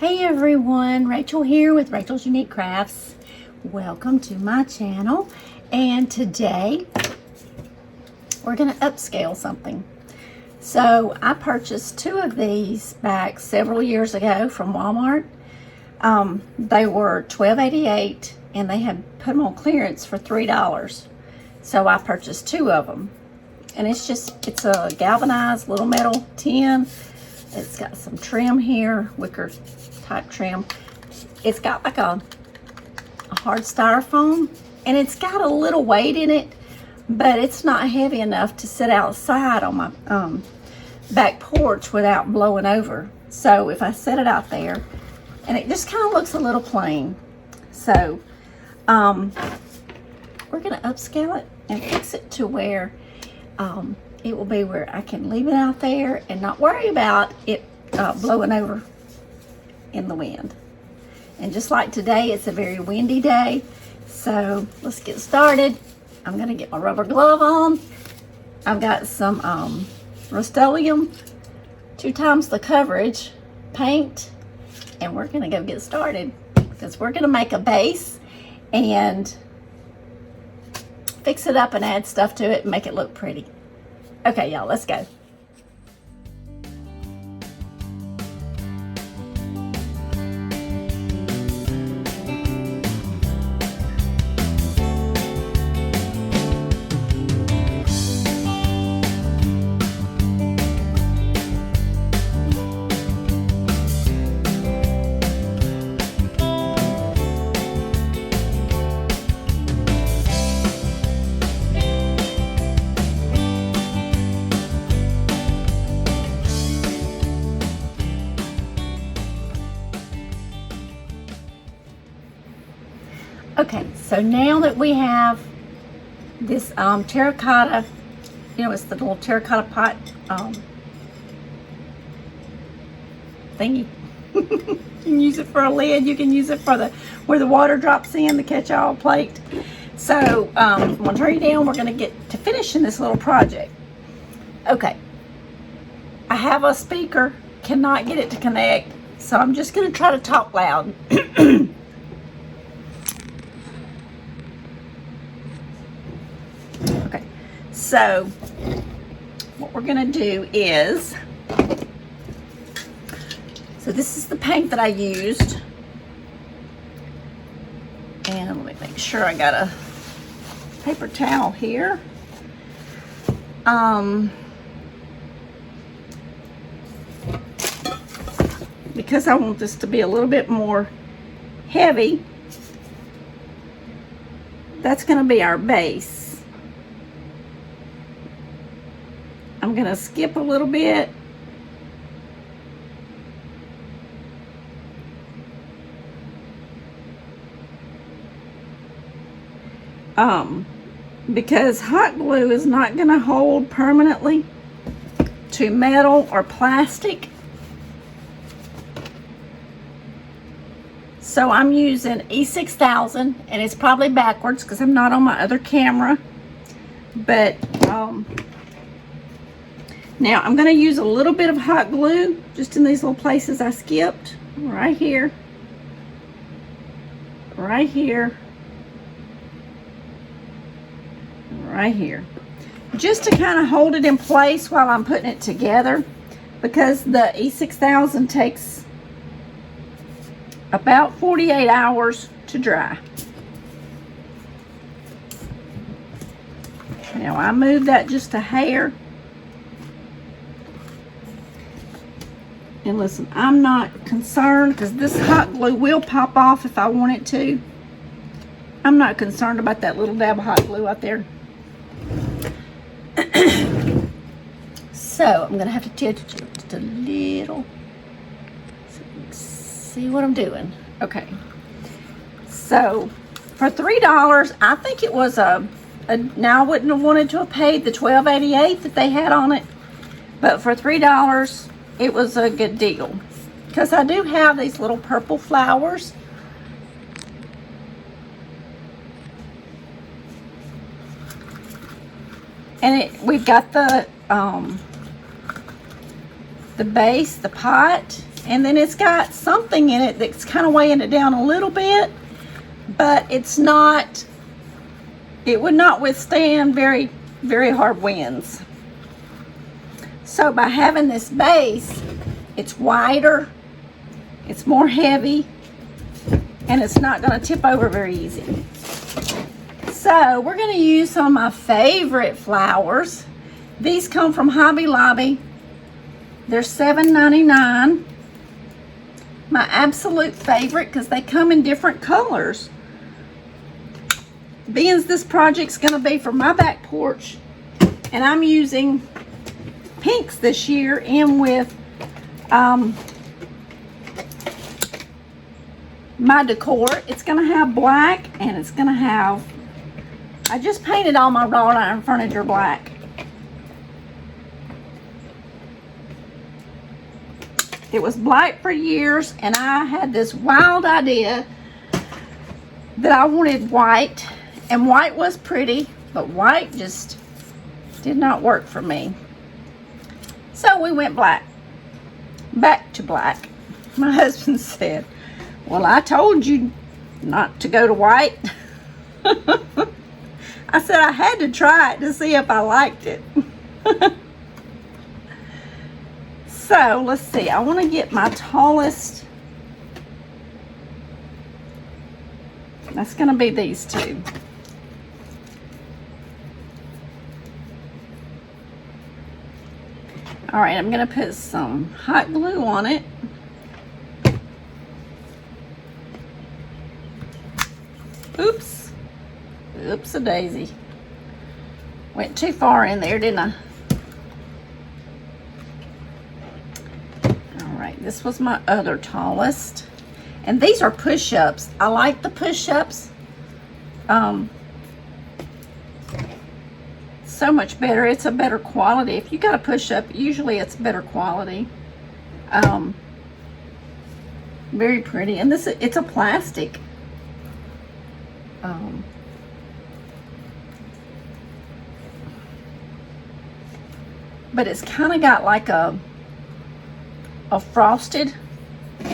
Hey everyone, Rachel here with Rachel's Unique Crafts. Welcome to my channel, and today we're going to upscale something. So I purchased two of these back several years ago from Walmart. They were $12.88 and they had put them on clearance for $3. So I purchased two of them, and it's a galvanized little metal tin. It's got some trim here, wicker type trim. It's got like a hard styrofoam, and it's got a little weight in it, but it's not heavy enough to sit outside on my back porch without blowing over. So if I set it out there, and it just kind of looks a little plain. So we're gonna upscale it and fix it to where it will be where I can leave it out there and not worry about it blowing over in the wind. And just like today, it's a very windy day. So let's get started. I'm gonna get my rubber glove on. I've got some Rust-Oleum 2 times the coverage paint, and we're gonna go get started because we're gonna make a base and fix it up and add stuff to it and make it look pretty. Okay, y'all, let's go. Okay, so now that we have this terracotta, it's the little terracotta pot thingy. You can use it for a lid. You can use it for where the water drops in, the catch-all plate. So I'm gonna turn you down. We're gonna get to finishing this little project. Okay, I have a speaker, cannot get it to connect, so I'm just gonna try to talk loud. Okay, so what we're gonna do is, so this is the paint that I used, and let me make sure I got a paper towel here. Because I want this to be a little bit more heavy, that's gonna be our base. I'm gonna skip a little bit. Because hot glue is not gonna hold permanently to metal or plastic. So I'm using E6000, and it's probably backwards because I'm not on my other camera. But now I'm going to use a little bit of hot glue just in these little places I skipped. Right here. Right here. Right here. Just to kind of hold it in place while I'm putting it together, because the E6000 takes about 48 hours to dry. Now I moved that just a hair. And listen, I'm not concerned because this hot glue will pop off if I want it to. I'm not concerned about that little dab of hot glue out there. So I'm gonna have to tilt it just a little so you can see what I'm doing. Okay. So for $3, I think it was now I wouldn't have wanted to have paid the $12.88 that they had on it, but for $3 it was a good deal because I do have these little purple flowers. And we've got the base, the pot, And then it's got something in it that's kind of weighing it down a little bit, but it's not, it would not withstand very, very hard winds. So by having this base, it's wider, it's more heavy, and it's not going to tip over very easy. So we're going to use some of my favorite flowers. These come from Hobby Lobby. They're $7.99. My absolute favorite because they come in different colors. Being this project's going to be for my back porch, and I'm using pinks this year in with my Decor. It's going to have black, and it's going to have, I just painted all my wrought iron furniture black. It was black for years, and I had this wild idea that I wanted white, and white was pretty, but white just did not work for me. So we went black, back to black. My husband said, well, I told you not to go to white. I said I had to try it to see if I liked it. So let's see, I want to get my tallest. That's going to be these two. All right, I'm going to put some hot glue on it. Oops. Oops-a-daisy. Went too far in there, didn't I? All right, this was my other tallest. And these are push-ups. I like the push-ups. So much better. It's a better quality. If you got a push-up, usually it's better quality. Very pretty. And this, it's a plastic. But it's kind of got like a frosted,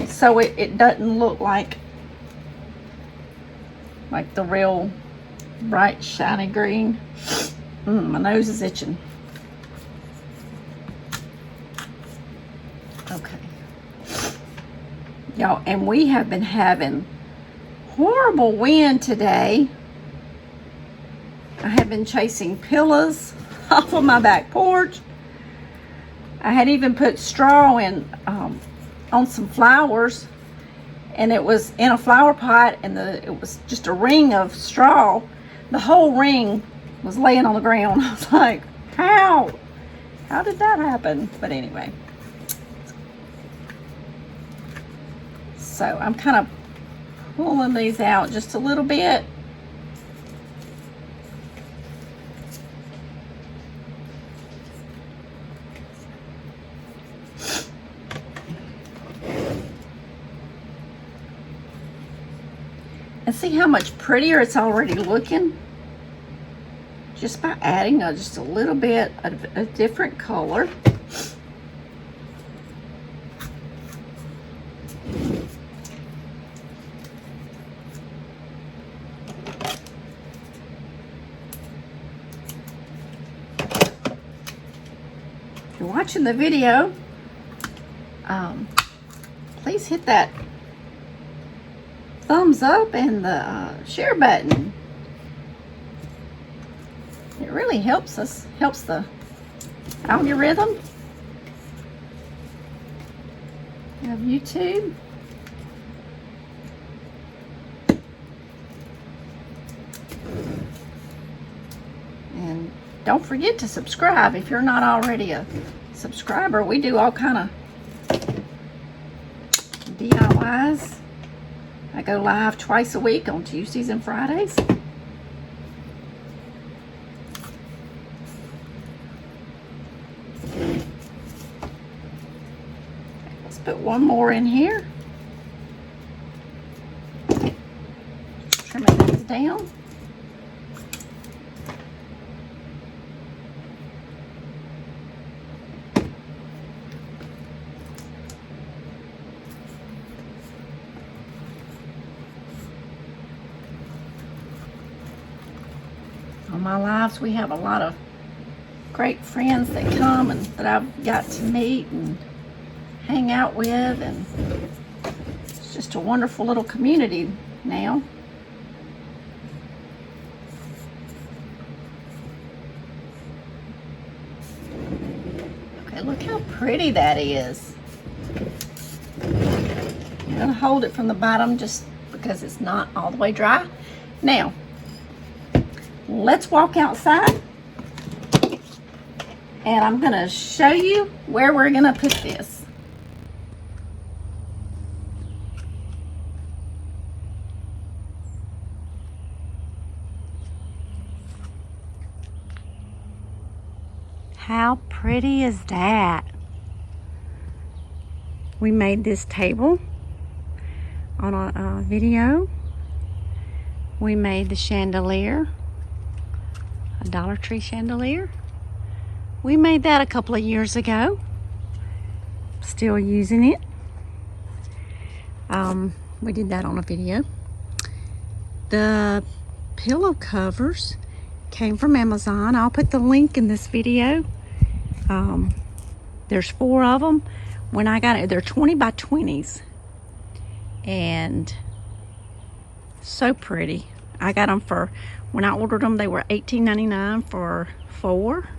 so it doesn't look like the real bright shiny green. My nose is itching. Okay, y'all, and we have been having horrible wind today. I have been chasing pillows off of my back porch. I had even put straw in on some flowers, and it was in a flower pot, and it was just a ring of straw. The whole ring was laying on the ground. I was like, how did that happen? But anyway, so I'm kind of pulling these out just a little bit. And see how much prettier it's already looking? Just by adding just a little bit of a different color. If you're watching the video, please hit that thumbs up and the share button. It really helps us, helps the algorithm of YouTube. And don't forget to subscribe if you're not already a subscriber. We do all kind of DIYs. I go live twice a week on Tuesdays and Fridays. Let's put one more in here. Trimming these down. my lives. We have a lot of great friends that come and that I've got to meet and hang out with, and it's just a wonderful little community now. Okay, look how pretty that is. I'm going to hold it from the bottom just because it's not all the way dry. Now, let's walk outside and I'm going to show you where we're going to put this. How pretty is that? We made this table on a video. We made the chandelier, a Dollar Tree chandelier. We made that a couple of years ago. Still using it. We did that on a video. The pillow covers came from Amazon. I'll put the link in this video. There's 4 of them. When I got it, they're 20 by 20s. And so pretty. I got them for, when I ordered them, they were $18.99 for 4.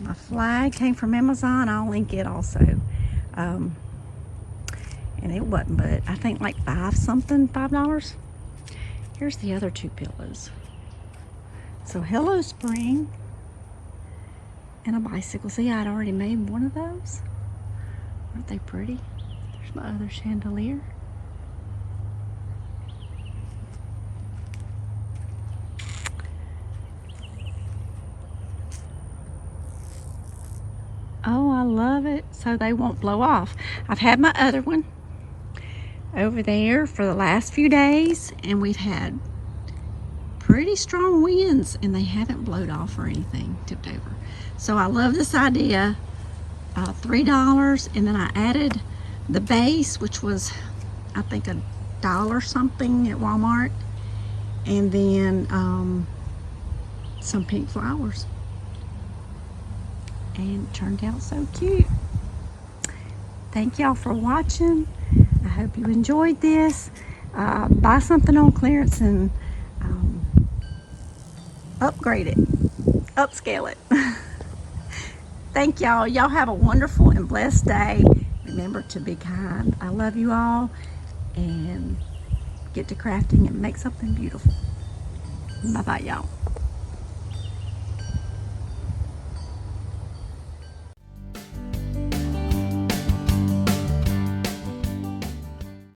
My flag came from Amazon. I'll link it also. And it wasn't, but I think like $5. Here's the other 2 pillows. So Hello Spring and a bicycle. See, I'd already made one of those. Aren't they pretty? There's my other chandelier. Oh, I love it. So they won't blow off. I've had my other one over there for the last few days, and we've had pretty strong winds and they haven't blown off or anything, tipped over. So I love this idea. $3, and then I added the base, which was I think $1 something at Walmart, and then some pink flowers, and it turned out so cute. Thank y'all for watching. I hope you enjoyed this. Buy something on clearance and upgrade it, upscale it. Thank y'all. Y'all have a wonderful and blessed day. Remember to be kind. I love you all, and get to crafting and make something beautiful. Bye bye, y'all.